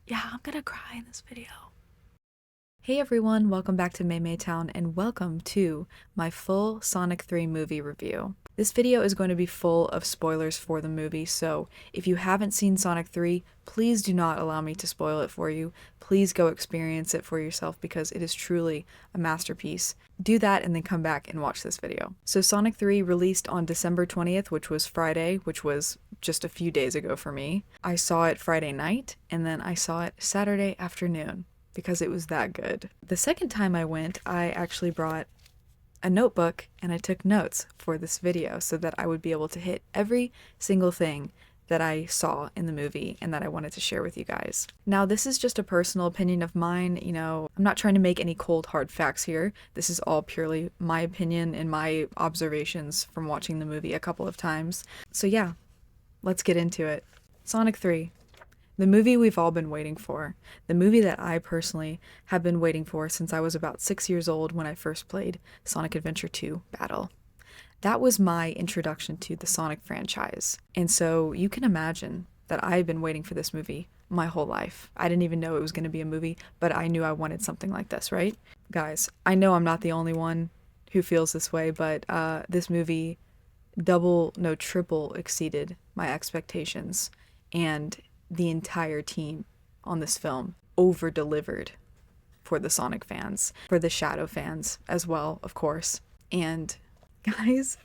Yeah, I'm gonna cry in this video. Hey everyone, welcome back to Maymay Town and welcome to my full Sonic 3 movie review. This video is going to be full of spoilers for the movie, so if you haven't seen Sonic 3, please do not allow me to spoil it for you. Please go experience it for yourself because it is truly a masterpiece. Do that and then come back and watch this video. So Sonic 3 released on December 20th, which was Friday, which was just a few days ago for me. I saw it Friday night and then I saw it Saturday afternoon because it was that good. The second time I went, I actually brought a notebook and I took notes for this video so that I would be able to hit every single thing that I saw in the movie and that I wanted to share with you guys. Now, this is just a personal opinion of mine, I'm not trying to make any cold hard facts here. This is all purely my opinion and my observations from watching the movie a couple of times. So yeah, let's get into it. Sonic 3. The movie we've all been waiting for. The movie that I personally have been waiting for since I was about 6 years old when I first played Sonic Adventure 2 Battle. That was my introduction to the Sonic franchise. And so you can imagine that I've been waiting for this movie my whole life. I didn't even know it was going to be a movie, but I knew I wanted something like this, right? Guys, I know I'm not the only one who feels this way, but this movie double, no triple exceeded my expectations. And the entire team on this film over delivered for the Sonic fans, for the Shadow fans as well, of course. And guys,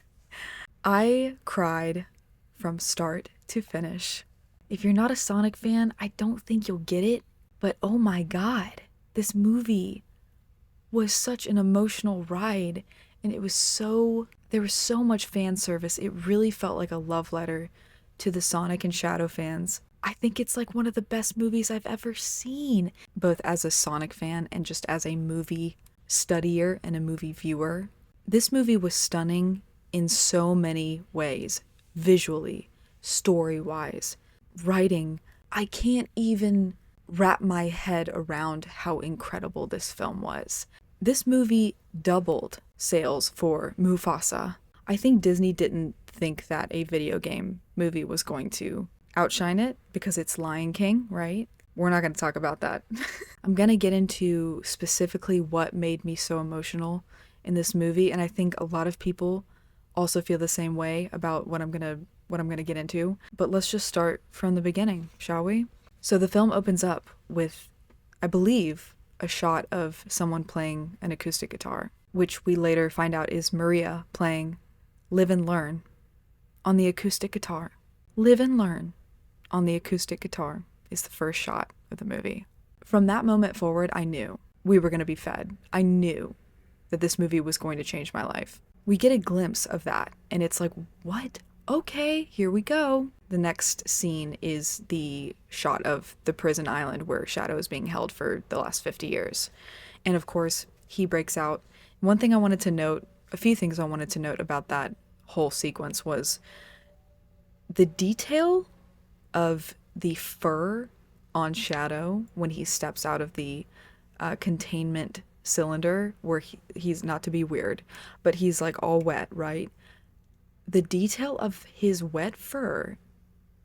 I cried from start to finish. If you're not a Sonic fan, I don't think you'll get it, but oh my god, this movie was such an emotional ride, and there was so much fan service. It really felt like a love letter to the Sonic and Shadow fans. I think it's like one of the best movies I've ever seen, both as a Sonic fan and just as a movie studier and a movie viewer. This movie was stunning in so many ways, visually, story-wise, writing. I can't even wrap my head around how incredible this film was. This movie doubled sales for Mufasa. I think Disney didn't think that a video game movie was going to outshine it because it's Lion King, right? We're not going to talk about that. I'm going to get into specifically what made me so emotional in this movie, and I think a lot of people also feel the same way about what I'm going to get into. But let's just start from the beginning, shall we? So the film opens up with, I believe, a shot of someone playing an acoustic guitar, which we later find out is Maria playing Live and Learn on the acoustic guitar. Live and Learn on the acoustic guitar is the first shot of the movie. From that moment forward, I knew we were going to be fed. I knew that this movie was going to change my life. We get a glimpse of that, and it's like, what? Okay, here we go. The next scene is the shot of the prison island where Shadow is being held for the last 50 years. And of course, he breaks out. One thing I wanted to note, a few things I wanted to note about that whole sequence was the detail of the fur on Shadow when he steps out of the containment cylinder where he's, not to be weird, but he's like all wet, right? The detail of his wet fur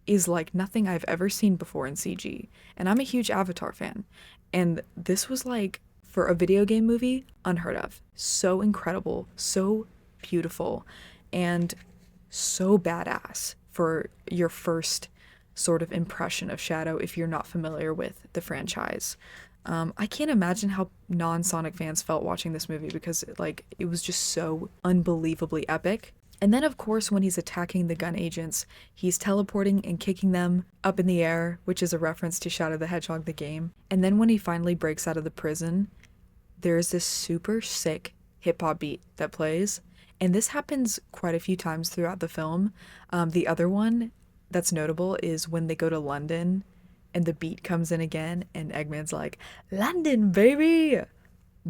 is like nothing I've ever seen before in CG. And I'm a huge Avatar fan. And this was like, for a video game movie, unheard of. So incredible, so beautiful, and so badass for your first sort of impression of Shadow if you're not familiar with the franchise. I can't imagine how non-Sonic fans felt watching this movie because it was just so unbelievably epic. And then of course when he's attacking the gun agents, he's teleporting and kicking them up in the air, which is a reference to Shadow the Hedgehog the game. And then when he finally breaks out of the prison, there's this super sick hip-hop beat that plays. And this happens quite a few times throughout the film. The other one that's notable is when they go to London and the beat comes in again and Eggman's like, "London, baby!"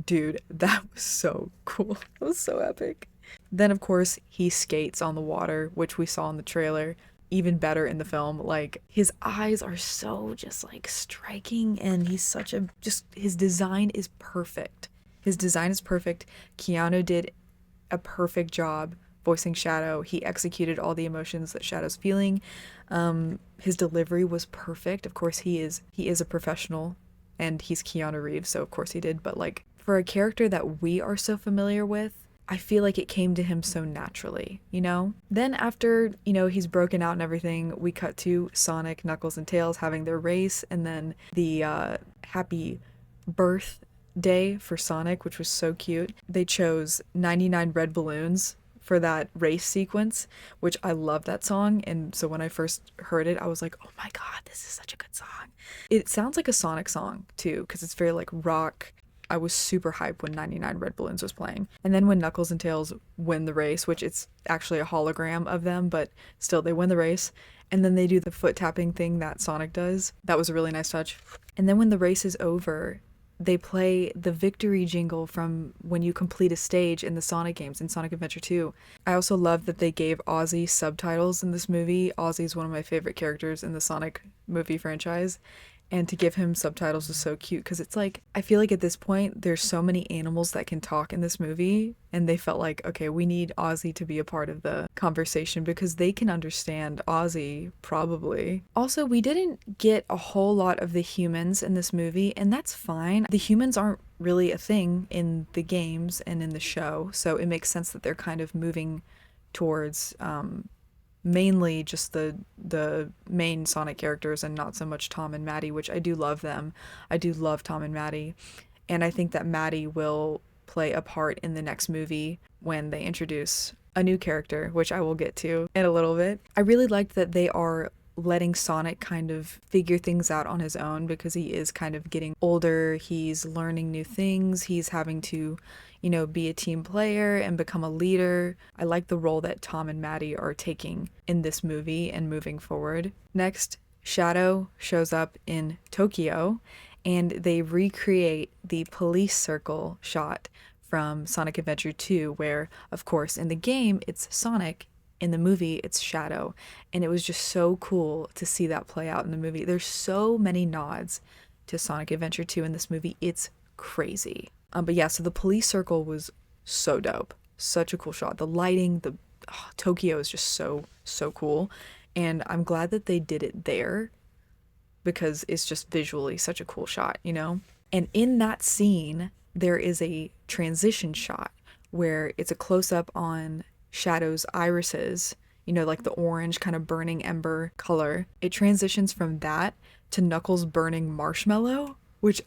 Dude, that was so cool. That was so epic. Then, of course, he skates on the water, which we saw in the trailer. Even better in the film. Like, his eyes are so just like striking, and he's such a, just, his design is perfect. His design is perfect. Keanu did a perfect job voicing Shadow. He executed all the emotions that Shadow's feeling. His delivery was perfect. Of course, he is a professional, and he's Keanu Reeves, so of course he did. But like for a character that we are so familiar with, I feel like it came to him so naturally, you know? Then after, you know, he's broken out and everything, we cut to Sonic, Knuckles, and Tails having their race, and then the happy birthday for Sonic, which was so cute. They chose 99 Red Balloons for that race sequence, which I love that song. And so when I first heard it, I was like, oh my God, this is such a good song. It sounds like a Sonic song too, because it's very like rock. I was super hyped when 99 Red Balloons was playing. And then when Knuckles and Tails win the race, which it's actually a hologram of them, but still they win the race. And then they do the foot tapping thing that Sonic does. That was a really nice touch. And then when the race is over, they play the victory jingle from when you complete a stage in the Sonic games, in Sonic Adventure 2. I also love that they gave Ozzy subtitles in this movie. Ozzy is one of my favorite characters in the Sonic movie franchise. And to give him subtitles is so cute because it's like, I feel like at this point, there's so many animals that can talk in this movie. And they felt like, okay, we need Ozzy to be a part of the conversation because they can understand Ozzy, probably. Also, we didn't get a whole lot of the humans in this movie, and that's fine. The humans aren't really a thing in the games and in the show, so it makes sense that they're kind of moving towards mainly just the main Sonic characters and not so much Tom and Maddie, which I do love them. I do love Tom and Maddie. And I think that Maddie will play a part in the next movie when they introduce a new character, which I will get to in a little bit. I really liked that they are letting Sonic kind of figure things out on his own because he is kind of getting older. He's learning new things. He's having to, you know, be a team player and become a leader. I like the role that Tom and Maddie are taking in this movie and moving forward. Next, Shadow shows up in Tokyo and they recreate the police circle shot from Sonic Adventure 2, where, of course, in the game, it's Sonic. In the movie, it's Shadow. And it was just so cool to see that play out in the movie. There's so many nods to Sonic Adventure 2 in this movie. It's crazy. But yeah, so the police circle was so dope. Such a cool shot. The lighting, Tokyo is just so cool. And I'm glad that they did it there because it's just visually such a cool shot, you know? And in that scene, there is a transition shot where it's a close-up on Shadow's irises, you know, like the orange kind of burning ember color. It transitions from that to Knuckles burning marshmallow, which,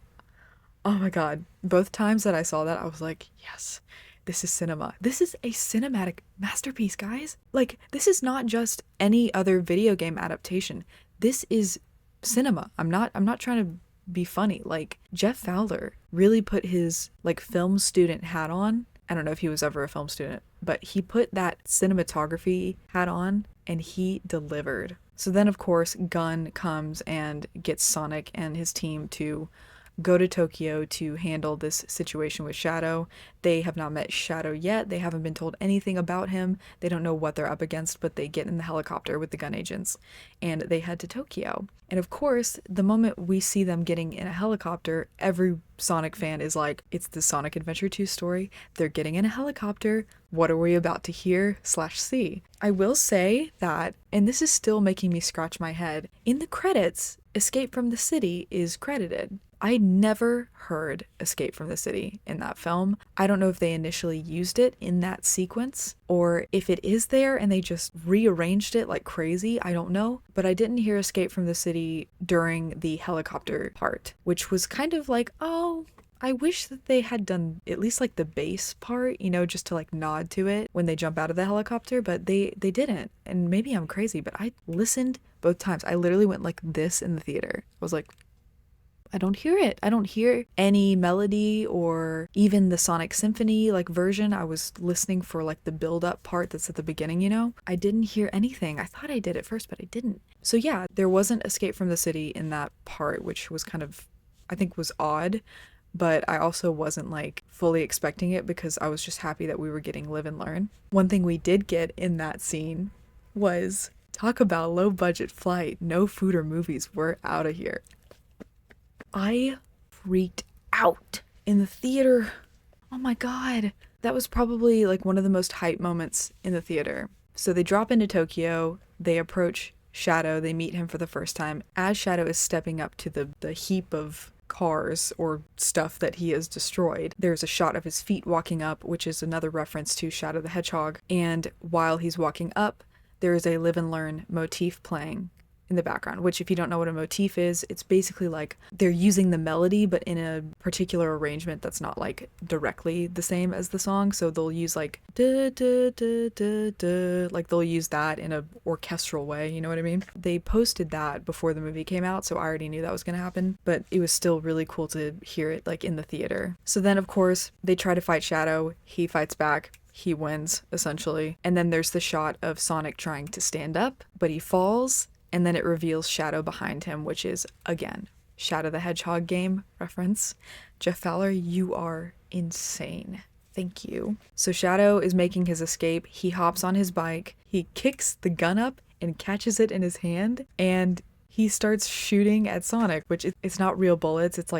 oh my God, both times that I saw that, I was like, yes, this is cinema. This is a cinematic masterpiece, guys. Like, this is not just any other video game adaptation. This is cinema. I'm not trying to be funny. Like, Jeff Fowler really put his, like, film student hat on. I don't know if he was ever a film student, but he put that cinematography hat on and he delivered. So then, of course, Gunn comes and gets Sonic and his team to go to Tokyo to handle this situation with Shadow. They have not met Shadow yet. They haven't been told anything about him. They don't know what they're up against, but they get in the helicopter with the gun agents and they head to Tokyo. And of course, the moment we see them getting in a helicopter, every Sonic fan is like, it's the Sonic Adventure 2 story. They're getting in a helicopter. What are we about to hear/see? I will say that, and this is still making me scratch my head, in the credits, Escape from the City is credited. I never heard Escape from the City in that film. I don't know if they initially used it in that sequence or if it is there and they just rearranged it like crazy. I don't know. But I didn't hear Escape from the City during the helicopter part, which was kind of like, oh, I wish that they had done at least like the bass part, you know, just to like nod to it when they jump out of the helicopter, but they didn't. And maybe I'm crazy, but I listened both times. I literally went like this in the theater. I was like, I don't hear it. I don't hear any melody or even the Sonic Symphony like version. I was listening for like the build up part that's at the beginning, you know? I didn't hear anything. I thought I did at first, but I didn't. So yeah, there wasn't Escape from the City in that part, which was kind of, I think was odd, but I also wasn't like fully expecting it because I was just happy that we were getting Live and Learn. One thing we did get in that scene was, talk about low budget flight, no food or movies, we're out of here. I freaked out in the theater. Oh my God. That was probably like one of the most hype moments in the theater. So they drop into Tokyo, they approach Shadow, they meet him for the first time. As Shadow is stepping up to the heap of cars or stuff that he has destroyed, there's a shot of his feet walking up, which is another reference to Shadow the Hedgehog. And while he's walking up, there is a Live and Learn motif playing in the background, which if you don't know what a motif is, it's basically like they're using the melody but in a particular arrangement that's not like directly the same as the song. So they'll use like da da da da da, like they'll use that in a orchestral way, you know what I mean? They posted that before the movie came out, so I already knew that was going to happen, but it was still really cool to hear it like in the theater. So then of course they try to fight Shadow, he fights back, he wins essentially, and then there's the shot of Sonic trying to stand up but he falls, and then it reveals Shadow behind him, which is, again, Shadow the Hedgehog game reference. Jeff Fowler, you are insane. Thank you. So Shadow is making his escape. He hops on his bike. He kicks the gun up and catches it in his hand. And he starts shooting at Sonic, which it's not real bullets. It's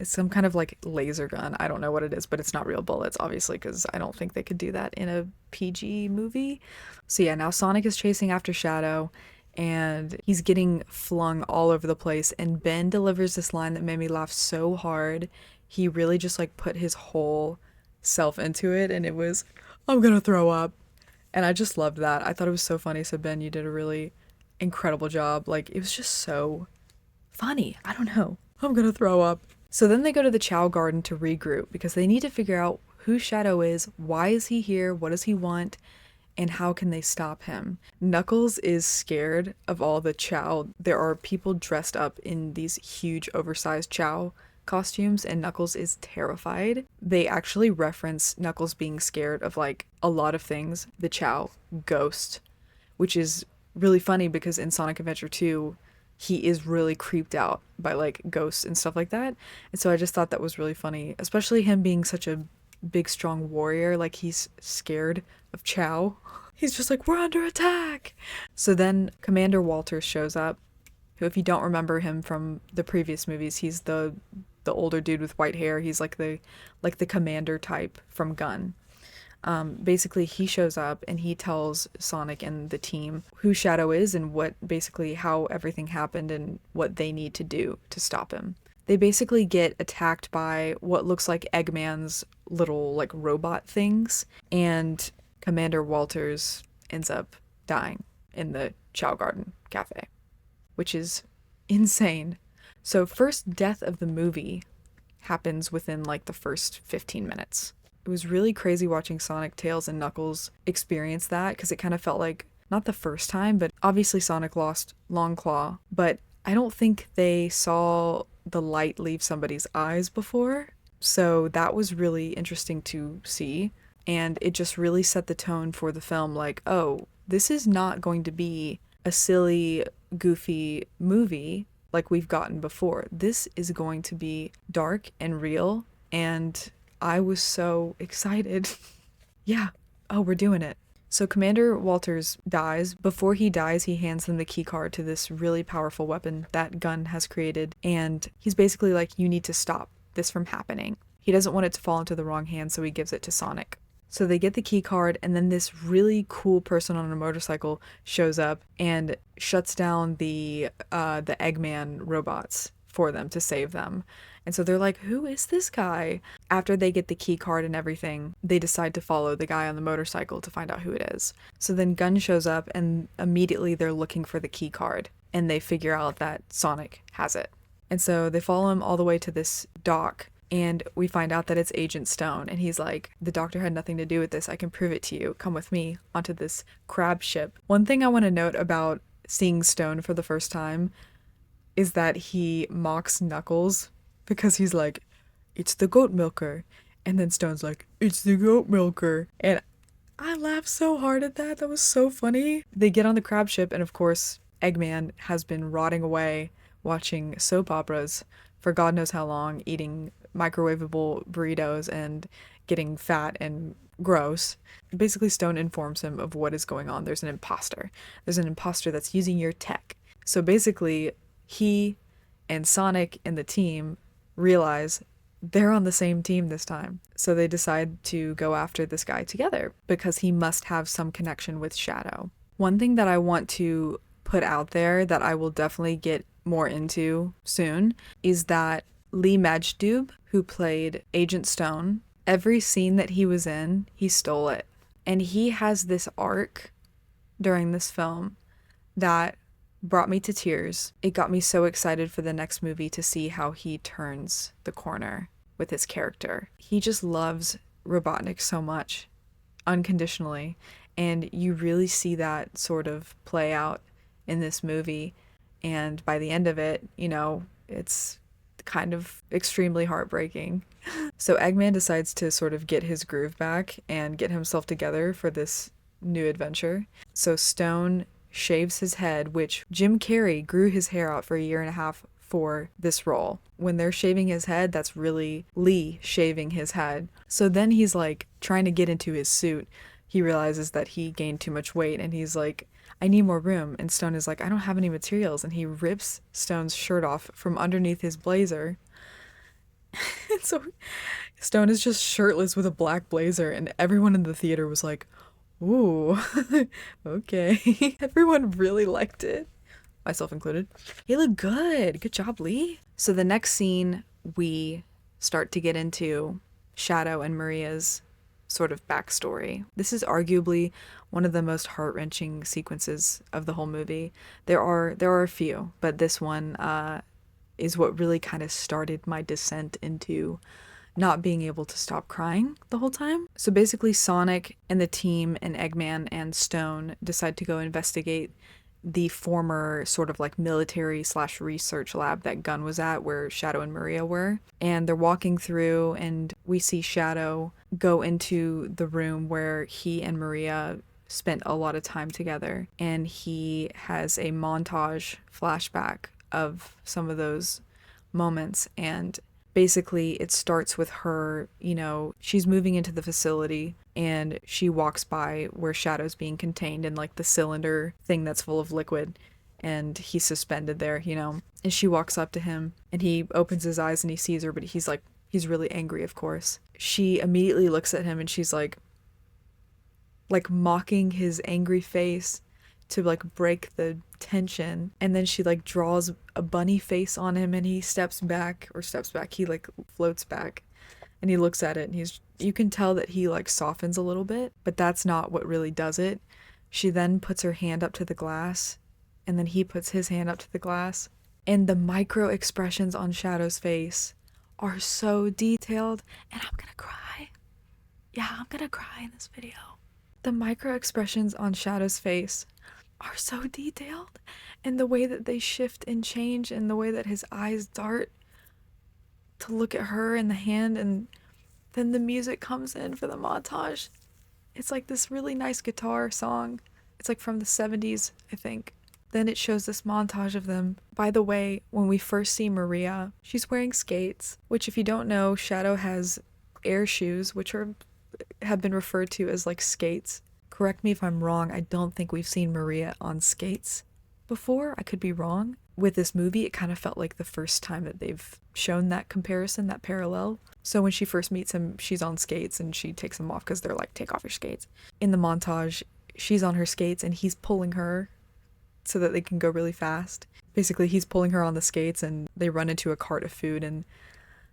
some kind of like laser gun. I don't know what it is, but it's not real bullets, obviously, because I don't think they could do that in a PG movie. So yeah, now Sonic is chasing after Shadow, and he's getting flung all over the place, and Ben delivers this line that made me laugh so hard. He really just like put his whole self into it, and it was, I'm gonna throw up. And I just loved that. I thought it was so funny. So Ben, you did a really incredible job. Like, it was just so funny. I don't know. I'm gonna throw up. So then they go to the Chow Garden to regroup because they need to figure out who Shadow is, why is he here, what does he want, and how can they stop him? Knuckles is scared of all the Chow. There are people dressed up in these huge oversized Chow costumes, and Knuckles is terrified. They actually reference Knuckles being scared of like a lot of things. The Chow, Ghost, which is really funny because in Sonic Adventure 2, he is really creeped out by like ghosts and stuff like that. And so I just thought that was really funny, especially him being such a big strong warrior. Like, he's scared of Chow. He's just like, we're under attack. So then Commander Walters shows up, who, if you don't remember him from the previous movies, he's the older dude with white hair. He's like the commander type from Gun. Basically he shows up and he tells Sonic and the team who Shadow is and what basically how everything happened and what they need to do to stop him. They basically get attacked by what looks like Eggman's little like robot things, and Commander Walters ends up dying in the Chow Garden Cafe, which is insane. So first death of the movie happens within like the first 15 minutes. It was really crazy watching Sonic, Tails, and Knuckles experience that, because it kind of felt like, not the first time, but obviously Sonic lost Longclaw, but I don't think they saw the light leave somebody's eyes before. So that was really interesting to see, and it just really set the tone for the film, like, oh, this is not going to be a silly, goofy movie like we've gotten before. This is going to be dark and real, and I was so excited. Yeah, oh, we're doing it. So Commander Walters dies. Before he dies, he hands them the key card to this really powerful weapon that Gun has created, and he's basically like, you need to stop this from happening. He doesn't want it to fall into the wrong hands, so he gives it to Sonic. So they get the key card, and then this really cool person on a motorcycle shows up and shuts down the Eggman robots for them to save them. And so they're like, who is this guy? After they get the key card and everything, they decide to follow the guy on the motorcycle to find out who it is. So then Gun shows up, and immediately they're looking for the key card, and they figure out that Sonic has it. And so they follow him all the way to this dock, and we find out that it's Agent Stone, and he's like, the doctor had nothing to do with this. I can prove it to you. Come with me onto this crab ship. One thing I want to note about seeing Stone for the first time is that he mocks Knuckles, because he's like, it's the goat milker. And then Stone's like, it's the goat milker. And I laughed so hard at that. That was so funny. They get on the crab ship, and of course, Eggman has been rotting away watching soap operas for God knows how long, eating microwavable burritos and getting fat and gross. Basically, Stone informs him of what is going on. There's an imposter. There's an imposter that's using your tech. So basically, he and Sonic and the team realize they're on the same team this time. So they decide to go after this guy together because he must have some connection with Shadow. One thing that I want to put out there that I will definitely get more into soon is that Lee Majdoub, who played Agent Stone, every scene that he was in, he stole it. And he has this arc during this film that brought me to tears. It got me so excited for the next movie to see how he turns the corner with his character. He just loves Robotnik so much, unconditionally, and you really see that sort of play out in this movie. And by the end of it, it's kind of extremely heartbreaking. So Eggman decides to sort of get his groove back and get himself together for this new adventure. So Stone shaves his head, which Jim Carrey grew his hair out for a year and a half for this role. When they're shaving his head, that's really Lee shaving his head. So then he's like trying to get into his suit. He realizes that he gained too much weight and he's like, I need more room. And Stone is like, I don't have any materials. And he rips Stone's shirt off from underneath his blazer. And so Stone is just shirtless with a black blazer, and everyone in the theater was like, ooh, okay. Everyone really liked it, myself included. He looked good. Good job, Lee. So the next scene, we start to get into Shadow and Maria's sort of backstory. This is arguably one of the most heart-wrenching sequences of the whole movie. There are a few, but this one is what really kind of started my descent into not being able to stop crying the whole time. So basically Sonic and the team and Eggman and Stone decide to go investigate the former sort of like military / research lab that Gunn was at, where Shadow and Maria were. And they're walking through and we see Shadow go into the room where he and Maria spent a lot of time together. And he has a montage flashback of some of those moments. And basically it starts with her, she's moving into the facility and she walks by where Shadow's being contained in like the cylinder thing that's full of liquid, and he's suspended there, and she walks up to him and he opens his eyes and he sees her, but he's really angry, of course. She immediately looks at him and she's like mocking his angry face to like break the tension, and then she like draws a bunny face on him and he steps back, he like floats back and he looks at it, and you can tell that he like softens a little bit, but that's not what really does it. She then puts her hand up to the glass and then he puts his hand up to the glass, and the micro expressions on Shadow's face are so detailed, and I'm gonna cry. Yeah, I'm gonna cry in this video. The micro expressions on Shadow's face are so detailed, and the way that they shift and change and the way that his eyes dart to look at her in the hand, and then the music comes in for the montage. It's like this really nice guitar song. It's like from the 70s, I think. Then it shows this montage of them. By the way, when we first see Maria, she's wearing skates, which if you don't know, Shadow has air shoes, which have been referred to as like skates. Correct me if I'm wrong, I don't think we've seen Maria on skates before. I could be wrong. With this movie, it kind of felt like the first time that they've shown that comparison, that parallel. So when she first meets him, she's on skates and she takes them off because they're like, take off your skates. In the montage, she's on her skates and he's pulling her so that they can go really fast. Basically, he's pulling her on the skates and they run into a cart of food, and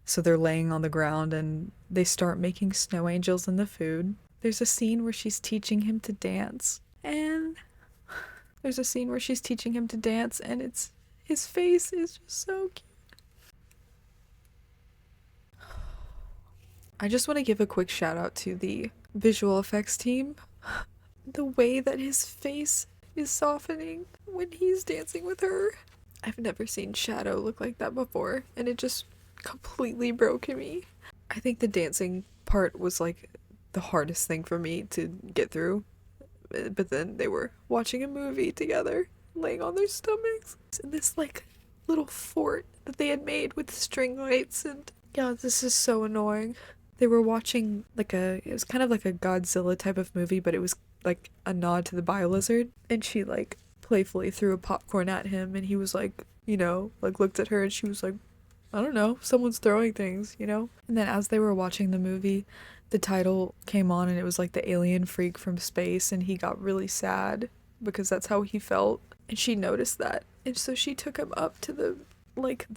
so they're laying on the ground and they start making snow angels in the food. There's a scene where she's teaching him to dance, and his face is just so cute. I just want to give a quick shout out to the visual effects team. The way that his face is softening when he's dancing with her. I've never seen Shadow look like that before, and it just completely broke me. I think the dancing part was like the hardest thing for me to get through, but then they were watching a movie together, laying on their stomachs in this like little fort that they had made with string lights, and yeah, this is so annoying. They were watching it was kind of like a Godzilla type of movie, but it was like a nod to the Biolizard, and she like playfully threw a popcorn at him, and he was like, like looked at her and she was like, I don't know, someone's throwing things, you know? And then as they were watching the movie, the title came on and it was like the alien freak from space, and he got really sad because that's how he felt. And she noticed that. And so she took him up to the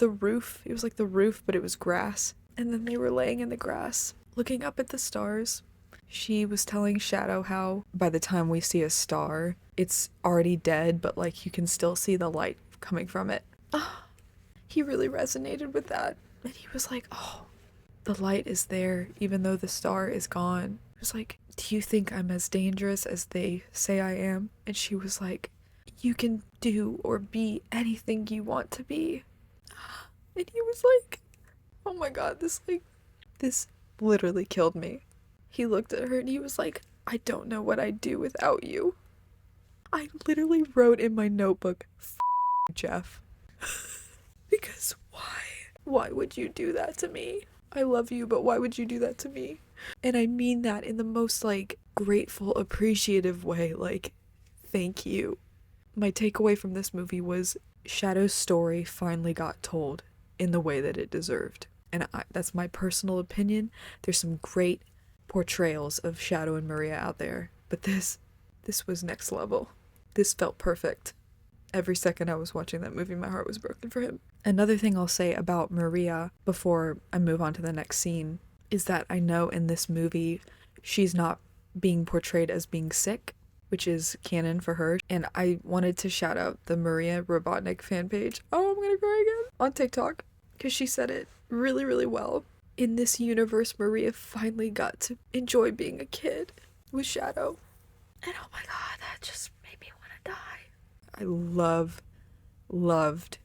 roof. It was like the roof, but it was grass. And then they were laying in the grass, looking up at the stars. She was telling Shadow how by the time we see a star, it's already dead, but like you can still see the light coming from it. He really resonated with that. And he was like, oh, the light is there even though the star is gone. He was like, do you think I'm as dangerous as they say I am? And she was like, you can do or be anything you want to be. And he was like, oh my god, this literally killed me. He looked at her and he was like, I don't know what I'd do without you. I literally wrote in my notebook, Jeff. Because why? Why would you do that to me? I love you, but why would you do that to me? And I mean that in the most, like, grateful, appreciative way. Like, thank you. My takeaway from this movie was Shadow's story finally got told in the way that it deserved. And that's my personal opinion. There's some great portrayals of Shadow and Maria out there, but this was next level. This felt perfect. Every second I was watching that movie, my heart was broken for him. Another thing I'll say about Maria before I move on to the next scene is that I know in this movie she's not being portrayed as being sick, which is canon for her. And I wanted to shout out the Maria Robotnik fan page. Oh, I'm gonna cry again. On TikTok, because she said it really, really well. In this universe, Maria finally got to enjoy being a kid with Shadow. And oh my god, that just made me want to die. I loved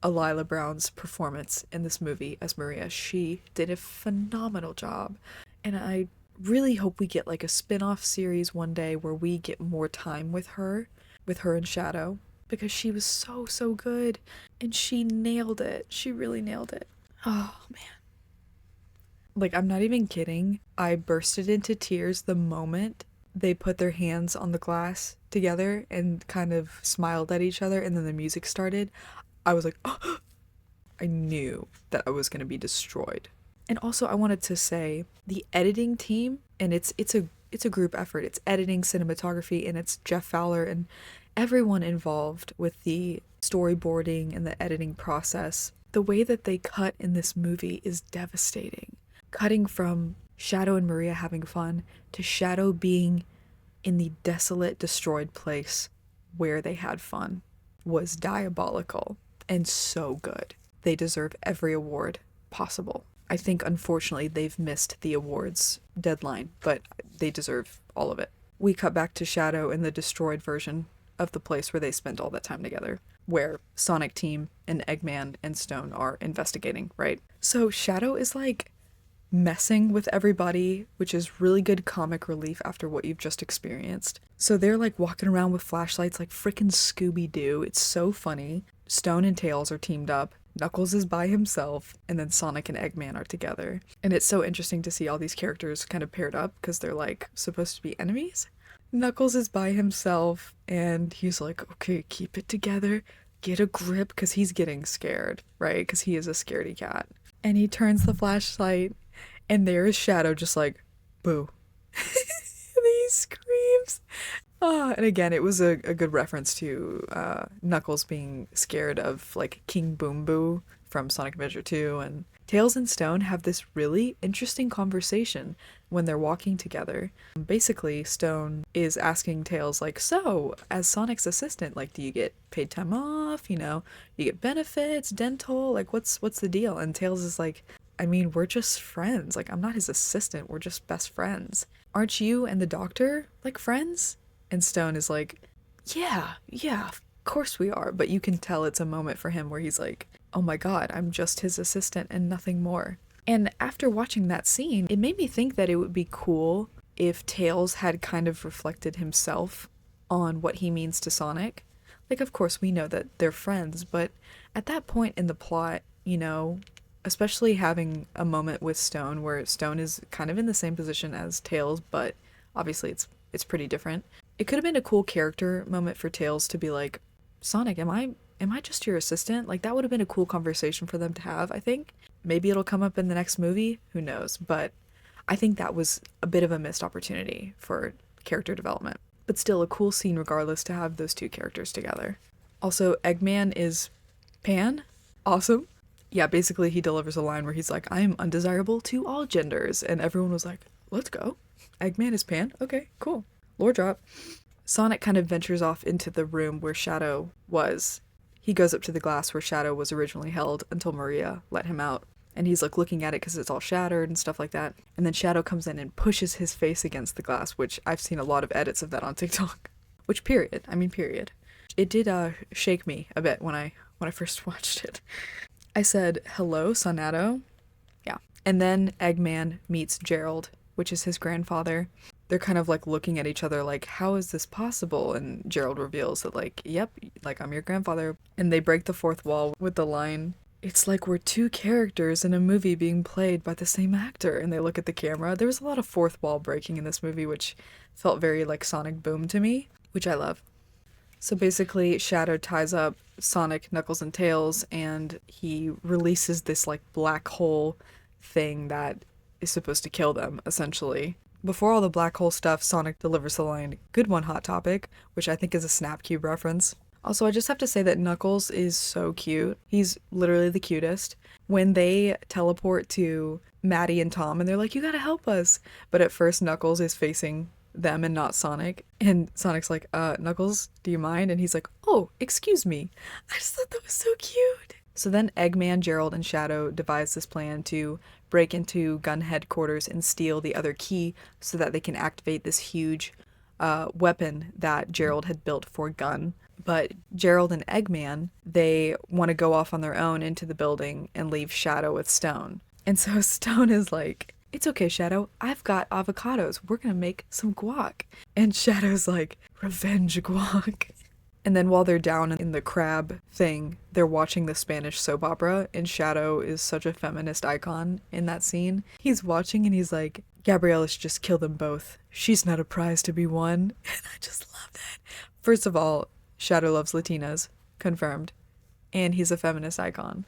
Alila Brown's performance in this movie as Maria. She did a phenomenal job. And I really hope we get like a spin-off series one day where we get more time with her and Shadow. Because she was so good. And she nailed it. She really nailed it. Oh, man. Like, I'm not even kidding. I bursted into tears the moment they put their hands on the glass together and kind of smiled at each other, and then the music started. I was like, oh! I knew that I was going to be destroyed. And also, I wanted to say, the editing team, and it's a group effort. It's editing, cinematography, and it's Jeff Fowler and everyone involved with the storyboarding and the editing process. The way that they cut in this movie is devastating. Cutting from Shadow and Maria having fun to Shadow being in the desolate, destroyed place where they had fun was diabolical and so good. They deserve every award possible. I think, unfortunately, they've missed the awards deadline, but they deserve all of it. We cut back to Shadow in the destroyed version of the place where they spent all that time together, where Sonic Team and Eggman and Stone are investigating, right? So Shadow is like messing with everybody, which is really good comic relief after what you've just experienced. So they're like walking around with flashlights like freaking Scooby-Doo. It's so funny. Stone and Tails are teamed up. Knuckles is by himself, and then Sonic and Eggman are together. And it's so interesting to see all these characters kind of paired up because they're like supposed to be enemies. Knuckles is by himself, and he's like, okay, keep it together, get a grip, because he's getting scared, right? Because he is a scaredy cat. And he turns the flashlight, and there is Shadow just like, boo. And he screams. And again, it was a good reference to Knuckles being scared of like King Boom Boo from Sonic Adventure 2, and Tails and Stone have this really interesting conversation when they're walking together. Basically, Stone is asking Tails like, so, as Sonic's assistant, like, do you get paid time off, you know, you get benefits, dental, like, what's the deal? And Tails is like, I mean, we're just friends, like, I'm not his assistant, we're just best friends. Aren't you and the doctor, like, friends? And Stone is like, yeah, of course we are, but you can tell it's a moment for him where he's like, oh my god, I'm just his assistant and nothing more. And after watching that scene, it made me think that it would be cool if Tails had kind of reflected himself on what he means to Sonic. Like, of course, we know that they're friends, but at that point in the plot, you know, especially having a moment with Stone where Stone is kind of in the same position as Tails, but obviously it's pretty different. It could have been a cool character moment for Tails to be like, Sonic, am I am I just your assistant? Like, that would have been a cool conversation for them to have, I think. Maybe it'll come up in the next movie, who knows, but I think that was a bit of a missed opportunity for character development. But still a cool scene regardless to have those two characters together. Also, Eggman is Pan. Awesome. Yeah, basically he delivers a line where he's like, I am undesirable to all genders. And everyone was like, let's go. Eggman is Pan? Okay, cool. Lore drop. Sonic kind of ventures off into the room where Shadow was. He goes up to the glass where Shadow was originally held until Maria let him out. And he's like looking at it because it's all shattered and stuff like that. And then Shadow comes in and pushes his face against the glass, which I've seen a lot of edits of that on TikTok. Which, period. It did shake me a bit when I first watched it. I said, hello, Sonato. Yeah. And then Eggman meets Gerald, which is his grandfather. They're kind of like looking at each other like, how is this possible? And Gerald reveals that like, yep, like I'm your grandfather. And they break the fourth wall with the line, it's like we're two characters in a movie being played by the same actor. And they look at the camera. There was a lot of fourth wall breaking in this movie, which felt very like Sonic Boom to me, which I love. So basically, Shadow ties up Sonic, Knuckles, and Tails, and he releases this, like, black hole thing that is supposed to kill them, essentially. Before all the black hole stuff, Sonic delivers the line, "Good one, Hot Topic," which I think is a Snap Cube reference. Also, I just have to say that Knuckles is so cute. He's literally the cutest. When they teleport to Maddie and Tom, and they're like, you gotta help us. But at first, Knuckles is facing them and not Sonic. And Sonic's like, Knuckles, do you mind? And he's like, oh, excuse me. I just thought that was so cute. So then Eggman, Gerald, and Shadow devise this plan to break into gun headquarters and steal the other key so that they can activate this huge weapon that Gerald had built for Gun. But Gerald and Eggman, they want to go off on their own into the building and leave Shadow with Stone. And so Stone is like, it's okay, Shadow, I've got avocados. We're gonna make some guac. And Shadow's like, revenge guac. And then while they're down in the crab thing, they're watching the Spanish soap opera, and Shadow is such a feminist icon in that scene. He's watching and he's like, Gabriella should just kill them both. She's not a prize to be won. And I just love that. First of all, Shadow loves Latinas. Confirmed. And he's a feminist icon.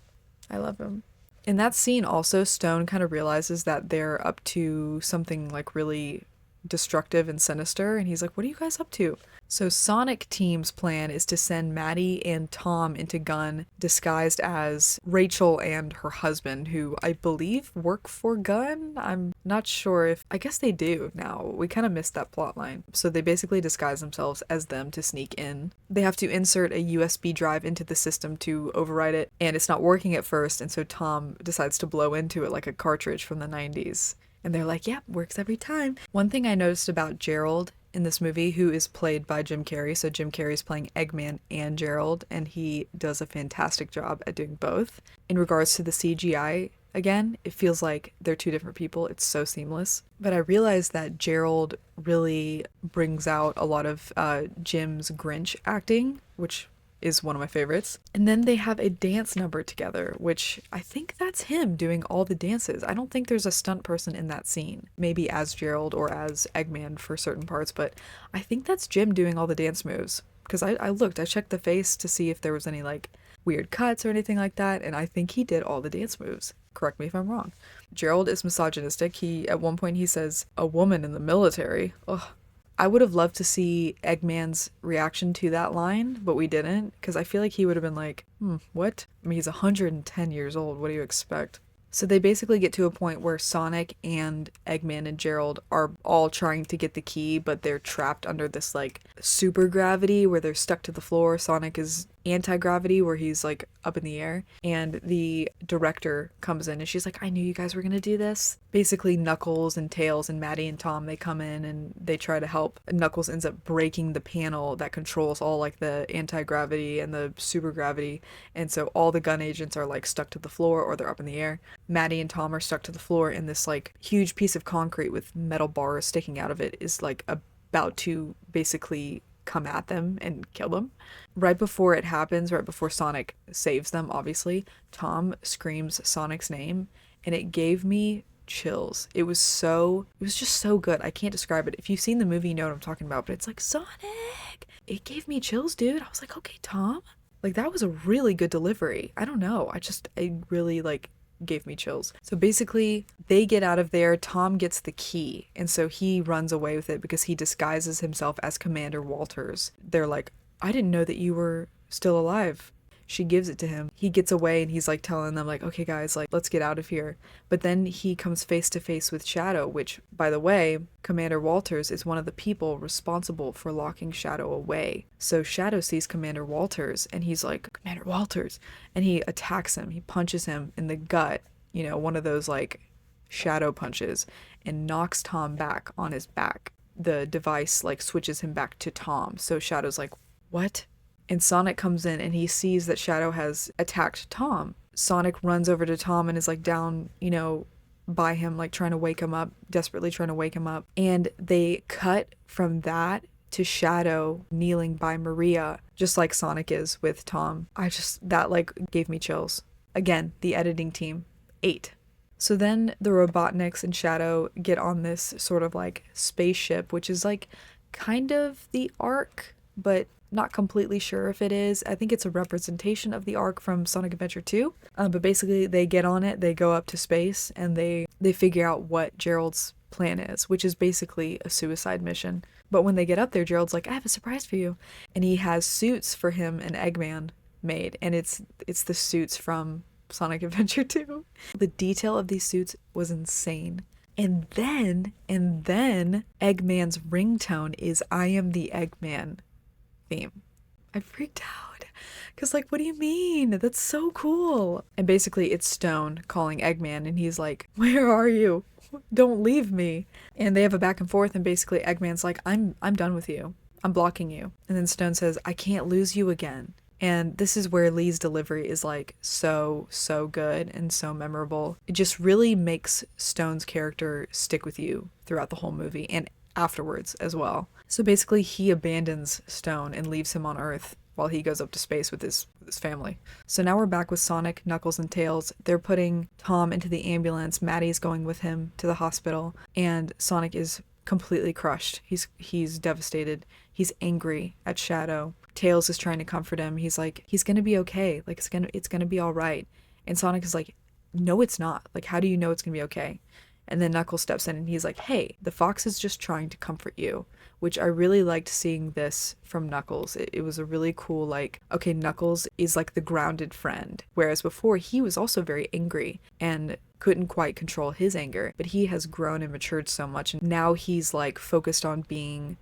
I love him. In that scene also, Stone kind of realizes that they're up to something like really destructive and sinister, and he's like, what are you guys up to? So Sonic Team's plan is to send Maddie and Tom into Gun disguised as Rachel and her husband, who I believe work for Gun. I'm not sure if, I guess they do now. We kind of missed that plot line. So they basically disguise themselves as them to sneak in. They have to insert a USB drive into the system to override it, and it's not working at first, and so Tom decides to blow into it like a cartridge from the 90s. And they're like, yep, works every time. One thing I noticed about Gerald in this movie, who is played by Jim Carrey, so Jim Carrey's playing Eggman and Gerald, and he does a fantastic job at doing both. In regards to the CGI, again, it feels like they're two different people. It's so seamless. But I realized that Gerald really brings out a lot of Jim's Grinch acting, which is one of my favorites. And then they have a dance number together, which I think that's him doing all the dances. I don't think there's a stunt person in that scene, maybe as Gerald or as Eggman for certain parts, but I think that's Jim doing all the dance moves. Because I checked the face to see if there was any like weird cuts or anything like that, and I think he did all the dance moves. Correct me if I'm wrong. Gerald is misogynistic. At one point he says, a woman in the military. Ugh. I would have loved to see Eggman's reaction to that line, but we didn't, because I feel like he would have been like, what? I mean, he's 110 years old, what do you expect? So they basically get to a point where Sonic and Eggman and Gerald are all trying to get the key, but they're trapped under this like super gravity where they're stuck to the floor. Sonic is anti-gravity where he's like up in the air, and the director comes in and she's like, I knew you guys were gonna do this. Basically Knuckles and Tails and Maddie and Tom, they come in and they try to help. Knuckles ends up breaking the panel that controls all like the anti-gravity and the super gravity, and so all the gun agents are like stuck to the floor or they're up in the air. Maddie and Tom are stuck to the floor, and this like huge piece of concrete with metal bars sticking out of it is like about to basically come at them and kill them. Right before it happens, right before Sonic saves them, obviously, Tom screams Sonic's name, and it gave me chills. It was just so good. I can't describe it. If you've seen the movie, you know what I'm talking about, but it's like, Sonic! It gave me chills, dude. I was like, okay, Tom, Like, that was a really good delivery. I don't know. It really, like, gave me chills. So basically, they get out of there. Tom gets the key. And so he runs away with it because he disguises himself as Commander Walters. They're like, I didn't know that you were still alive. She gives it to him. He gets away and he's like telling them like, okay guys, like let's get out of here. But then he comes face to face with Shadow, which, by the way, Commander Walters is one of the people responsible for locking Shadow away. So Shadow sees Commander Walters and he's like, Commander Walters, and he attacks him. He punches him in the gut, you know, one of those like shadow punches, and knocks Tom back on his back. The device like switches him back to Tom. So Shadow's like, what? And Sonic comes in and he sees that Shadow has attacked Tom. Sonic runs over to Tom and is like down, you know, by him, like trying to wake him up, desperately trying to wake him up. And they cut from that to Shadow kneeling by Maria, just like Sonic is with Tom. That like gave me chills. Again, the editing team, 8. So then the Robotniks and Shadow get on this sort of like spaceship, which is like kind of the Ark, but not completely sure if it is. I think it's a representation of the Ark from Sonic Adventure 2. But basically they get on it, they go up to space, and they figure out what Gerald's plan is, which is basically a suicide mission. But when they get up there, Gerald's like, I have a surprise for you. And he has suits for him and Eggman made, and it's the suits from Sonic Adventure 2. The detail of these suits was insane. And then Eggman's ringtone is I Am the Eggman theme. I freaked out because like, what do you mean? That's so cool. And basically it's Stone calling Eggman and he's like, where are you? Don't leave me. And they have a back and forth, and basically Eggman's like, I'm done with you. I'm blocking you. And then Stone says, I can't lose you again. And this is where Lee's delivery is like so good and so memorable. It just really makes Stone's character stick with you throughout the whole movie and afterwards as well. So basically he abandons Stone and leaves him on Earth while he goes up to space with his family. So now we're back with Sonic, Knuckles, and Tails. They're putting Tom into the ambulance. Maddie's going with him to the hospital, and Sonic is completely crushed. He's devastated. He's angry at Shadow. Tails is trying to comfort him. He's like, he's gonna be okay. Like it's gonna be all right. And Sonic is like, no, it's not. Like, how do you know it's gonna be okay? And then Knuckles steps in and he's like, hey, the fox is just trying to comfort you, which I really liked seeing this from Knuckles. It was a really cool, like, okay, Knuckles is like the grounded friend, whereas before he was also very angry and couldn't quite control his anger, but he has grown and matured so much, and now he's like focused on being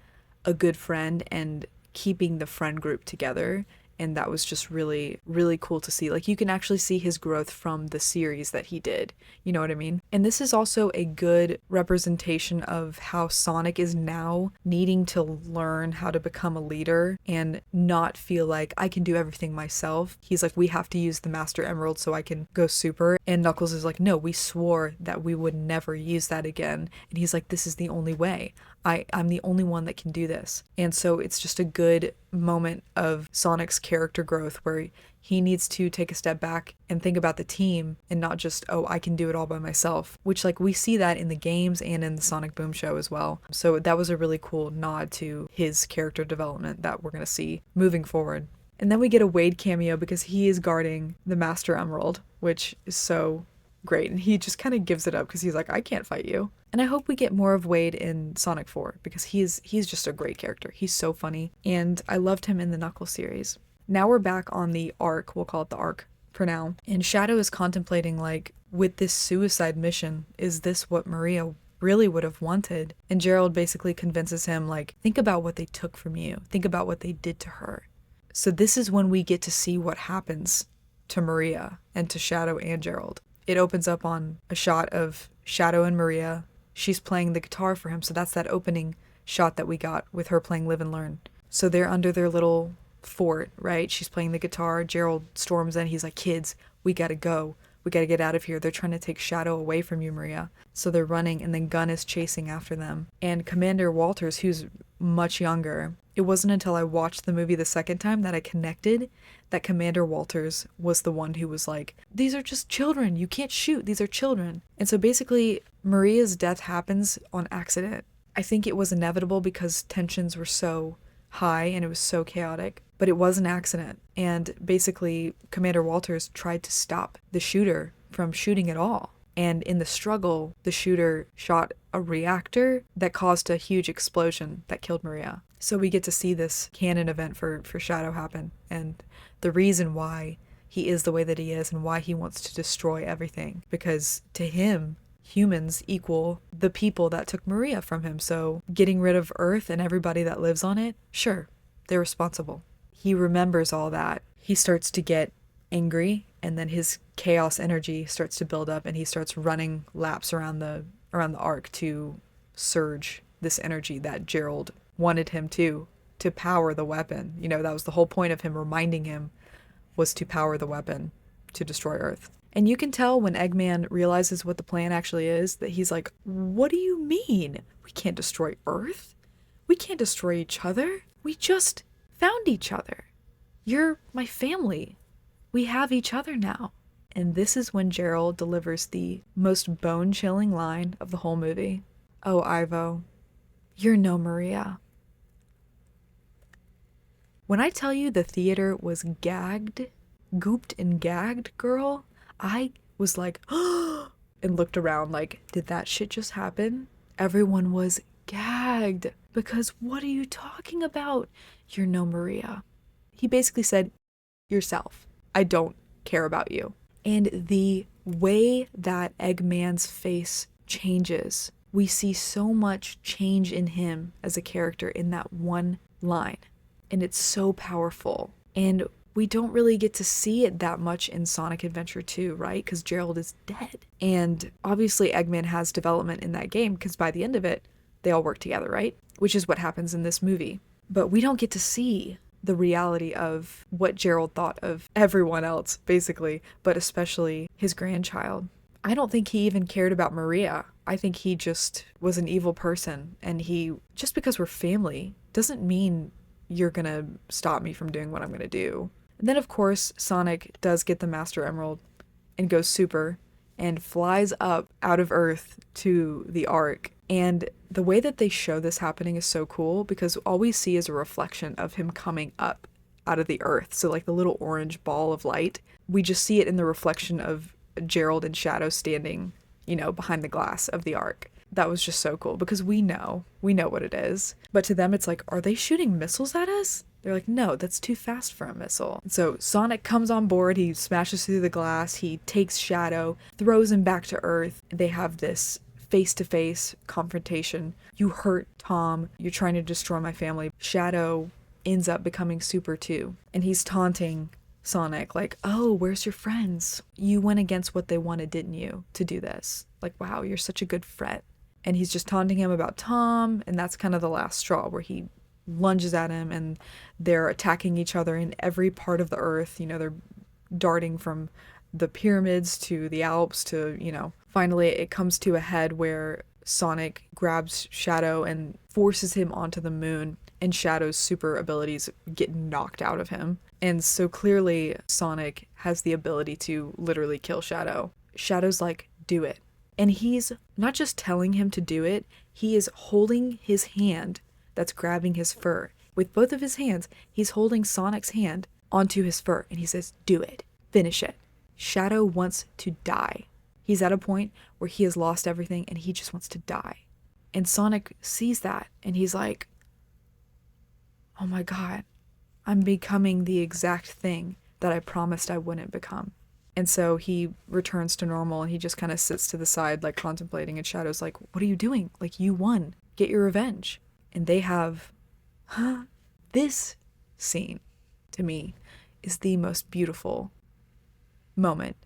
a good friend and keeping the friend group together. And that was just really, really cool to see. Like, you can actually see his growth from the series that he did. You know what I mean? And this is also a good representation of how Sonic is now needing to learn how to become a leader and not feel like I can do everything myself. He's like, we have to use the Master Emerald so I can go super. And Knuckles is like, no, we swore that we would never use that again. And he's like, this is the only way. I'm the only one that can do this. And so it's just a good moment of Sonic's character growth where he needs to take a step back and think about the team and not just, oh, I can do it all by myself, which like we see that in the games and in the Sonic Boom show as well. So that was a really cool nod to his character development that we're going to see moving forward. And then we get a Wade cameo because he is guarding the Master Emerald, which is so great. And he just kind of gives it up because he's like, I can't fight you. And I hope we get more of Wade in Sonic 4 because he's just a great character. He's so funny, and I loved him in the Knuckles series. Now we're back on the Ark, we'll call it the Ark for now, and Shadow is contemplating, like, with this suicide mission, is this what Maria really would have wanted? And Gerald basically convinces him, like, think about what they took from you. Think about what they did to her. So this is when we get to see what happens to Maria and to Shadow and Gerald. It opens up on a shot of Shadow and Maria. She's playing the guitar for him, so that's that opening shot that we got with her playing Live and Learn. So they're under their little fort, right? She's playing the guitar. Gerald storms in. He's like, kids, we gotta go. We gotta get out of here. They're trying to take Shadow away from you, Maria. So they're running, and then Gunn is chasing after them. And Commander Walters, who's much younger, it wasn't until I watched the movie the second time that I connected that Commander Walters was the one who was like, these are just children. You can't shoot. These are children. And so basically, Maria's death happens on accident. I think it was inevitable because tensions were so high and it was so chaotic. But it was an accident. And basically, Commander Walters tried to stop the shooter from shooting at all. And in the struggle, the shooter shot a reactor that caused a huge explosion that killed Maria. So we get to see this canon event for Shadow happen, and the reason why he is the way that he is and why he wants to destroy everything. Because to him, humans equal the people that took Maria from him. So getting rid of Earth and everybody that lives on it, sure, they're responsible. He remembers all that. He starts to get angry, and then his chaos energy starts to build up, and he starts running laps around the arc to surge this energy that Gerald wanted him to power the weapon. You know, that was the whole point of him reminding him, was to power the weapon to destroy Earth. And you can tell when Eggman realizes what the plan actually is, that he's like, what do you mean? We can't destroy Earth. We can't destroy each other. We just found each other. You're my family. We have each other now. And this is when Gerald delivers the most bone-chilling line of the whole movie. Oh, Ivo, you're no Maria. When I tell you the theater was gagged, gooped and gagged, girl, I was like, and looked around like, did that shit just happen? Everyone was gagged. Because what are you talking about? You're no Maria. He basically said, yourself. I don't care about you. And the way that Eggman's face changes, we see so much change in him as a character in that one line. And it's so powerful. And we don't really get to see it that much in Sonic Adventure 2, right? Because Gerald is dead. And obviously Eggman has development in that game, because by the end of it, they all work together, right? Which is what happens in this movie. But we don't get to see the reality of what Gerald thought of everyone else, basically, but especially his grandchild. I don't think he even cared about Maria. I think he just was an evil person, and just because we're family doesn't mean you're gonna stop me from doing what I'm gonna do. And then of course Sonic does get the Master Emerald and goes super and flies up out of Earth to the Ark. And the way that they show this happening is so cool, because all we see is a reflection of him coming up out of the Earth. So like the little orange ball of light, we just see it in the reflection of Gerald and Shadow standing, behind the glass of the Ark. That was just so cool, because we know what it is. But to them, it's like, are they shooting missiles at us? They're like, no, that's too fast for a missile. So Sonic comes on board, he smashes through the glass, he takes Shadow, throws him back to Earth. They have this face-to-face confrontation. You hurt Tom, you're trying to destroy my family. Shadow ends up becoming super too, and he's taunting Sonic like, oh, where's your friends? You went against what they wanted, didn't you, to do this? Like, wow, you're such a good friend. And he's just taunting him about Tom, and that's kind of the last straw, where he lunges at him and they're attacking each other in every part of the Earth. They're darting from the pyramids to the Alps to, finally it comes to a head where Sonic grabs Shadow and forces him onto the moon, and Shadow's super abilities get knocked out of him. And so clearly Sonic has the ability to literally kill Shadow. Shadow's like, do it. And he's not just telling him to do it, he is holding his hand that's grabbing his fur. With both of his hands, he's holding Sonic's hand onto his fur, and he says, do it. Finish it. Shadow wants to die. He's at a point where he has lost everything, and he just wants to die. And Sonic sees that, and he's like, oh my god, I'm becoming the exact thing that I promised I wouldn't become. And so he returns to normal, and he just kind of sits to the side, like contemplating, and Shadow's like, what are you doing? Like, you won. Get your revenge. And they have, this scene, to me, is the most beautiful moment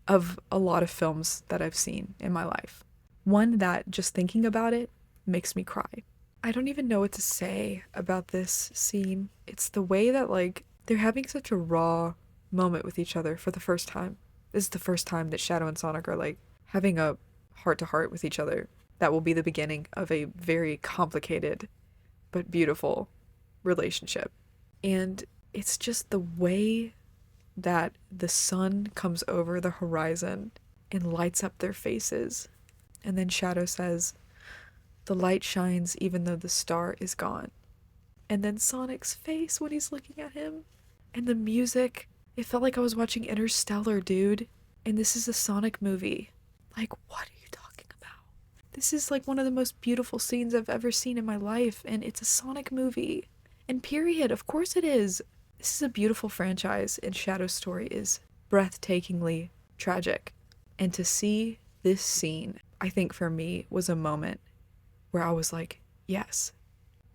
of a lot of films that I've seen in my life. One that, just thinking about it, makes me cry. I don't even know what to say about this scene. It's the way that, like, they're having such a raw moment with each other for the first time. This is the first time that Shadow and Sonic are, like, having a heart-to-heart with each other. That will be the beginning of a very complicated but beautiful relationship. And it's just the way that the sun comes over the horizon and lights up their faces. And then Shadow says, the light shines even though the star is gone. And then Sonic's face when he's looking at him. And the music. It felt like I was watching Interstellar, dude. And this is a Sonic movie. Like, what are you talking about? This is like one of the most beautiful scenes I've ever seen in my life, and it's a Sonic movie. And period, of course it is. This is a beautiful franchise, and Shadow's story is breathtakingly tragic. And to see this scene, I think for me, was a moment where I was like, yes,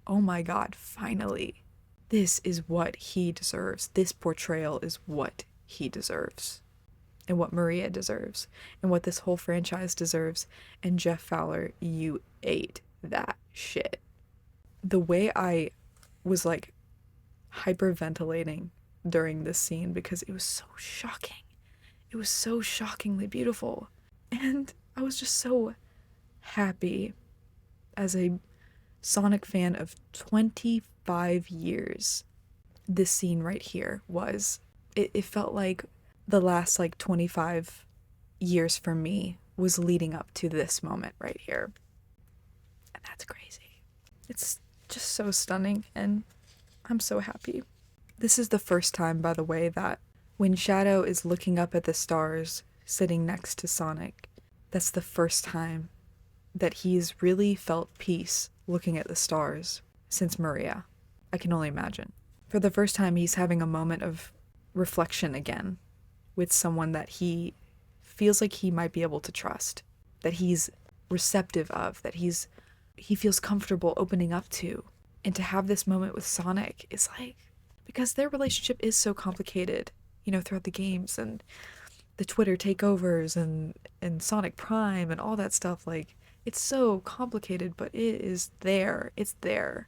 oh my god, finally. This is what he deserves. This portrayal is what he deserves. And what Maria deserves. And what this whole franchise deserves. And Jeff Fowler, you ate that shit. The way I was like hyperventilating during this scene because it was so shocking. It was so shockingly beautiful. And I was just so happy as a Sonic fan of 25 years. This scene right here was, it felt like the last like 25 years for me was leading up to this moment right here. And that's crazy. It's just so stunning, and I'm so happy. This is the first time, by the way, that when Shadow is looking up at the stars sitting next to Sonic, that's the first time that he's really felt peace looking at the stars since Maria. I can only imagine. For the first time, he's having a moment of reflection again with someone that he feels like he might be able to trust, that he's receptive of, that he feels comfortable opening up to. And to have this moment with Sonic is like, because their relationship is so complicated, you know, throughout the games and the Twitter takeovers and Sonic Prime and all that stuff, like, it's so complicated, but it is there. It's there.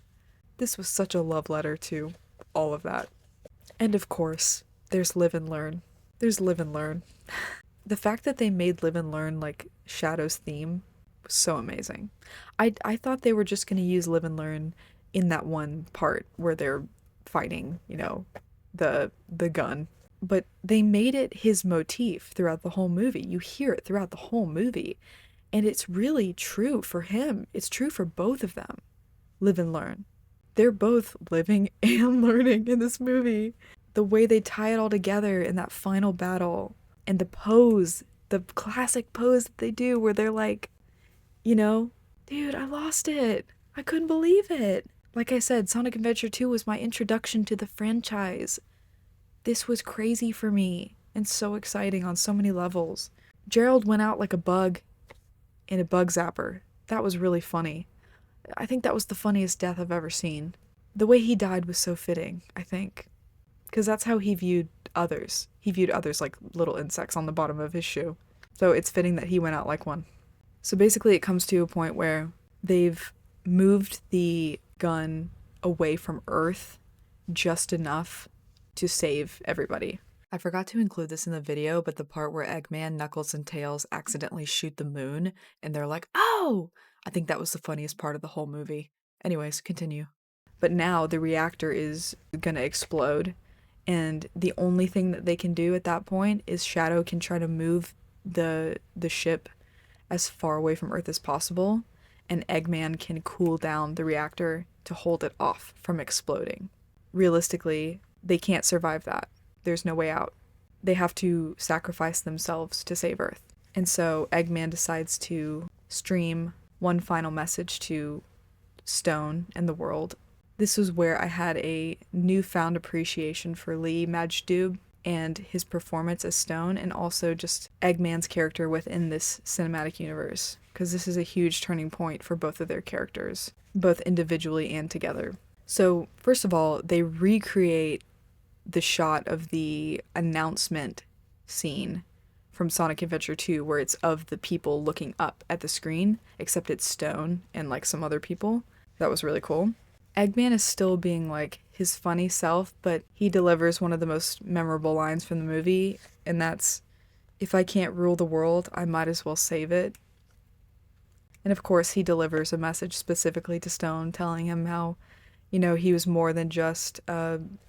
This was such a love letter to all of that. And of course, there's Live and Learn. There's Live and Learn. The fact that they made Live and Learn like Shadow's theme was so amazing. I thought they were just going to use Live and Learn in that one part where they're fighting, you know, the gun. But they made it his motif throughout the whole movie. You hear it throughout the whole movie. And it's really true for him. It's true for both of them. Live and learn. They're both living and learning in this movie. The way they tie it all together in that final battle, and the pose, the classic pose that they do where they're like, you know, dude, I lost it. I couldn't believe it. Like I said, Sonic Adventure 2 was my introduction to the franchise. This was crazy for me and so exciting on so many levels. Gerald went out like a bug in a bug zapper. That was really funny. I think that was the funniest death I've ever seen. The way he died was so fitting, I think. Because that's how he viewed others. He viewed others like little insects on the bottom of his shoe. So it's fitting that he went out like one. So basically it comes to a point where they've moved the gun away from Earth just enough to save everybody. I forgot to include this in the video, but the part where Eggman, Knuckles, and Tails accidentally shoot the moon, and they're like, oh! I think that was the funniest part of the whole movie. Anyways, continue. But now the reactor is gonna explode, and the only thing that they can do at that point is Shadow can try to move the ship as far away from Earth as possible, and Eggman can cool down the reactor to hold it off from exploding. Realistically, they can't survive that. There's no way out. They have to sacrifice themselves to save Earth. And so Eggman decides to stream one final message to Stone and the world. This was where I had a newfound appreciation for Lee Majdoub and his performance as Stone, and also just Eggman's character within this cinematic universe, because this is a huge turning point for both of their characters, both individually and together. So, first of all, they recreate the shot of the announcement scene from Sonic Adventure 2, where it's of the people looking up at the screen, except it's Stone and like some other people. That was really cool. Eggman is still being like his funny self, but he delivers one of the most memorable lines from the movie, and that's, "If I can't rule the world, I might as well save it." And of course, he delivers a message specifically to Stone, telling him how, you know, he was more than just an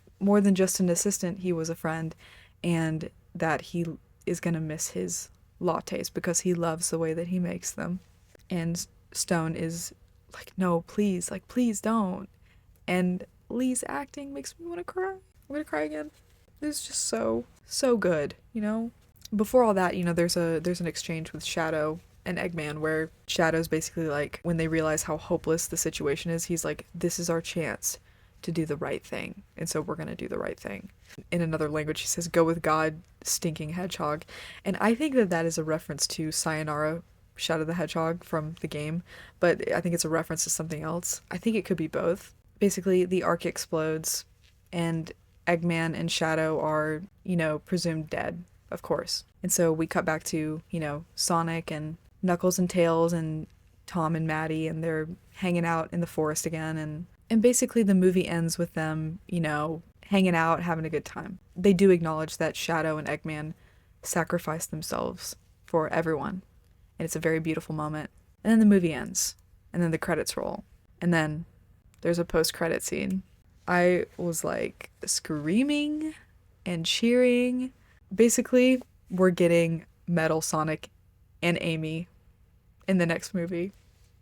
assistant, he was a friend, and that he is gonna miss his lattes because he loves the way that he makes them. And Stone is like, no, please, like, please don't. And Lee's acting makes me want to cry. I'm gonna cry again. It's just so good, you know? Before all that, you know, there's an exchange with Shadow and Eggman where Shadow's basically like, when they realize how hopeless the situation is, he's like, this is our chance to do the right thing, and so we're gonna do the right thing. In another language, he says, go with God, stinking hedgehog. And I think that that is a reference to Sayonara, Shadow the Hedgehog from the game, but I think it's a reference to something else. I think it could be both. Basically, the Ark explodes, and Eggman and Shadow are, you know, presumed dead, of course. And so we cut back to, you know, Sonic and Knuckles and Tails and Tom and Maddie, and they're hanging out in the forest again, and basically the movie ends with them, you know, hanging out, having a good time. They do acknowledge that Shadow and Eggman sacrificed themselves for everyone, and it's a very beautiful moment. And then the movie ends, and then the credits roll, and then there's a post-credit scene. I was like screaming and cheering. Basically, we're getting Metal Sonic and Amy in the next movie.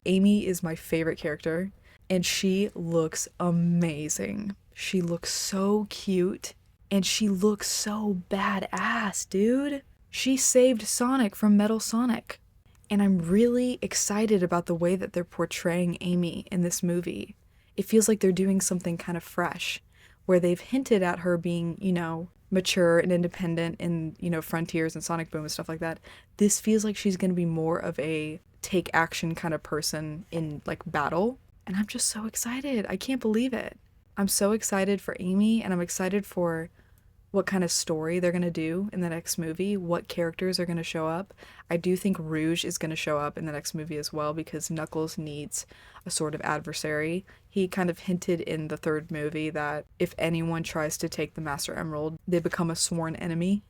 Amy is my favorite character, and she looks amazing. She looks so cute, and she looks so badass, dude. She saved Sonic from Metal Sonic. And I'm really excited about the way that they're portraying Amy in this movie. It feels like they're doing something kind of fresh, where they've hinted at her being, you know, mature and independent in, you know, Frontiers and Sonic Boom and stuff like that. This feels like she's going to be more of a take action kind of person in like battle. And I'm just so excited. I can't believe it. I'm so excited for Amy, and I'm excited for what kind of story they're going to do in the next movie, what characters are going to show up. I do think Rouge is going to show up in the next movie as well, because Knuckles needs a sort of adversary. He kind of hinted in the third movie that if anyone tries to take the Master Emerald, they become a sworn enemy.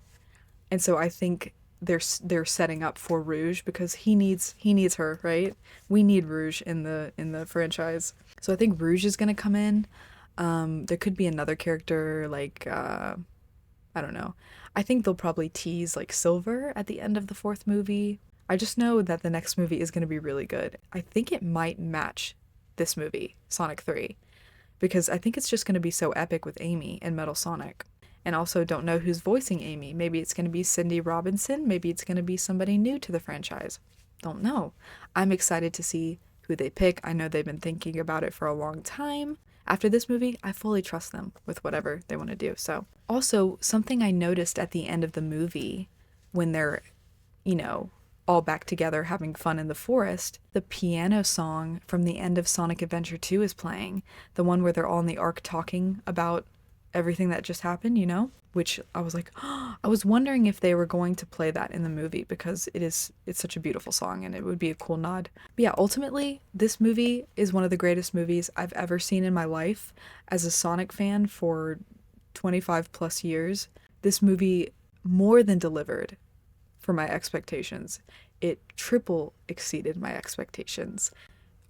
And so I think they're setting up for Rouge, because he needs her, right? We need Rouge in the franchise. So I think Rouge is going to come in. There could be another character like I don't know. I think they'll probably tease like Silver at the end of the fourth movie. I just know that the next movie is going to be really good. I think it might match this movie, Sonic 3, because I think it's just going to be so epic with Amy and Metal Sonic. And also don't know who's voicing Amy. Maybe it's going to be Cindy Robinson. Maybe it's going to be somebody new to the franchise. Don't know. I'm excited to see who they pick. I know they've been thinking about it for a long time. After this movie, I fully trust them with whatever they want to do. So, also, something I noticed at the end of the movie when they're, you know, all back together having fun in the forest, the piano song from the end of Sonic Adventure 2 is playing. The one where they're all in the Ark talking about everything that just happened, you know? Which I was like, oh, I was wondering if they were going to play that in the movie, because it's such a beautiful song and it would be a cool nod. But yeah, ultimately, this movie is one of the greatest movies I've ever seen in my life. As a Sonic fan for 25 plus years, this movie more than delivered for my expectations. It triple exceeded my expectations.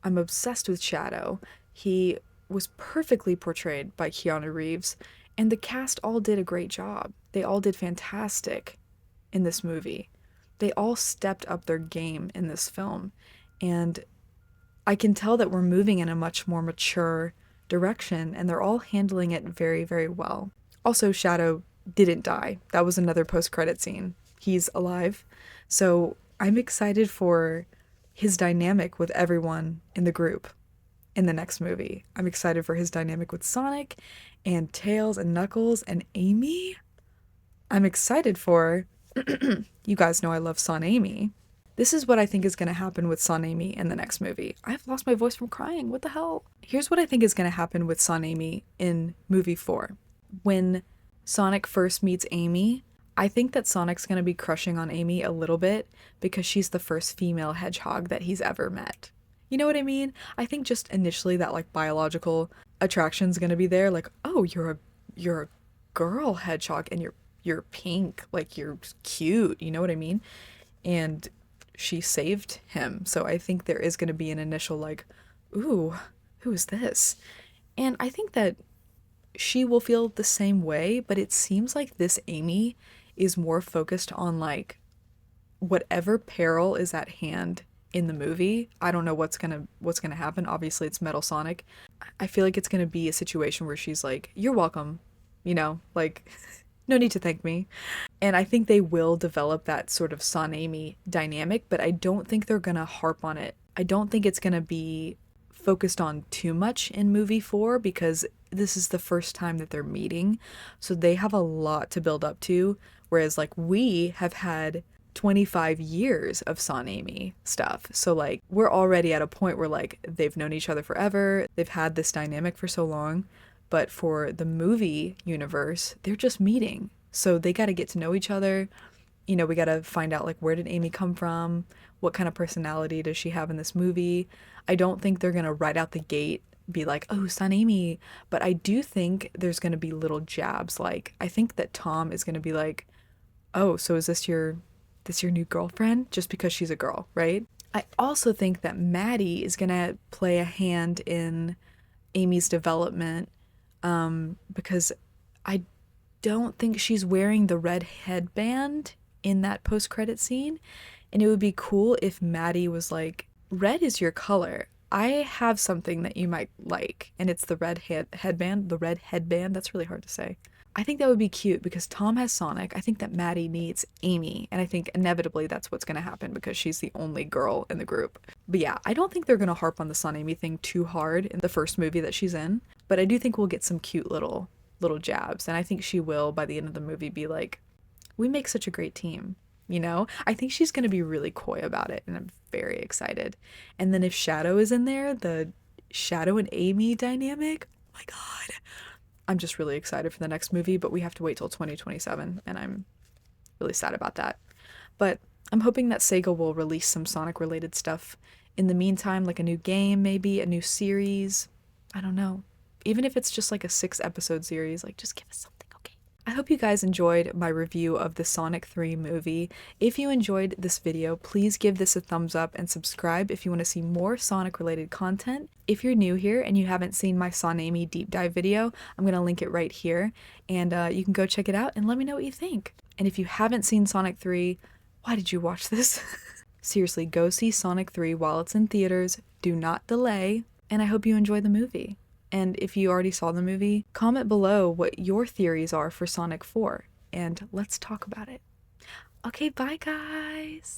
I'm obsessed with Shadow. He was perfectly portrayed by Keanu Reeves, and the cast all did a great job. They all did fantastic in this movie. They all stepped up their game in this film, and I can tell that we're moving in a much more mature direction, and they're all handling it very, very well. Also, Shadow didn't die. That was another post-credit scene. He's alive. So I'm excited for his dynamic with everyone in the group in the next movie. I'm excited for his dynamic with Sonic and Tails and Knuckles and Amy. I'm excited for, you guys know I love Son Amy. This is what I think is going to happen with Son Amy in the next movie. I've lost my voice from crying. What the hell? Here's what I think is going to happen with Son Amy in movie 4. When Sonic first meets Amy, I think that Sonic's going to be crushing on Amy a little bit because she's the first female hedgehog that he's ever met. You know what I mean? I think just initially that like biological attraction's gonna be there, like, oh, you're a girl hedgehog and you're pink, like you're cute, you know what I mean? And she saved him. So I think there is gonna be an initial like, ooh, who is this? And I think that she will feel the same way, but it seems like this Amy is more focused on like whatever peril is at hand in the movie. I don't know what's gonna happen. Obviously it's Metal Sonic. I feel like it's gonna be a situation where she's like, "You're welcome," you know, like, no need to thank me. And I think they will develop that sort of Son Amy dynamic, but I don't think they're gonna harp on it. I don't think it's gonna be focused on too much in movie 4 because this is the first time that they're meeting. So they have a lot to build up to. Whereas, like, we have had 25 years of Son Amy stuff. So, like, we're already at a point where, like, they've known each other forever, they've had this dynamic for so long. But for the movie universe, they're just meeting. So they got to get to know each other. You know, we got to find out, like, where did Amy come from? What kind of personality does she have in this movie? I don't think they're going to right out the gate be like, oh, Son Amy. But I do think there's going to be little jabs. Like, I think that Tom is going to be like, oh, so is this your new girlfriend? Just because she's a girl, right? I also think that Maddie is going to play a hand in Amy's development, because I don't think she's wearing the red headband in that post-credit scene. And it would be cool if Maddie was like, red is your color. I have something that you might like, and it's the red headband. The red headband, that's really hard to say. I think that would be cute because Tom has Sonic. I think that Maddie needs Amy, and I think inevitably that's what's going to happen because she's the only girl in the group. But yeah, I don't think they're going to harp on the Son Amy thing too hard in the first movie that she's in, but I do think we'll get some cute little jabs, and I think she will by the end of the movie be like, we make such a great team. You know, I think she's going to be really coy about it, and I'm very excited. And then if Shadow is in there, the Shadow and Amy dynamic, oh my god, I'm just really excited for the next movie, but we have to wait till 2027, and I'm really sad about that. But I'm hoping that Sega will release some Sonic related stuff in the meantime, like a new game, maybe a new series. I don't know. Even if it's just like a 6-episode series, like, just give us something, okay? I hope you guys enjoyed my review of the Sonic 3 movie. If you enjoyed this video, please give this a thumbs up and subscribe if you want to see more Sonic related content. If you're new here and you haven't seen my Son Amy deep dive video, I'm going to link it right here, and you can go check it out and let me know what you think. And if you haven't seen Sonic 3, why did you watch this? Seriously, go see Sonic 3 while it's in theaters. Do not delay, and I hope you enjoy the movie. And if you already saw the movie, comment below what your theories are for Sonic 4, and let's talk about it. Okay, bye guys!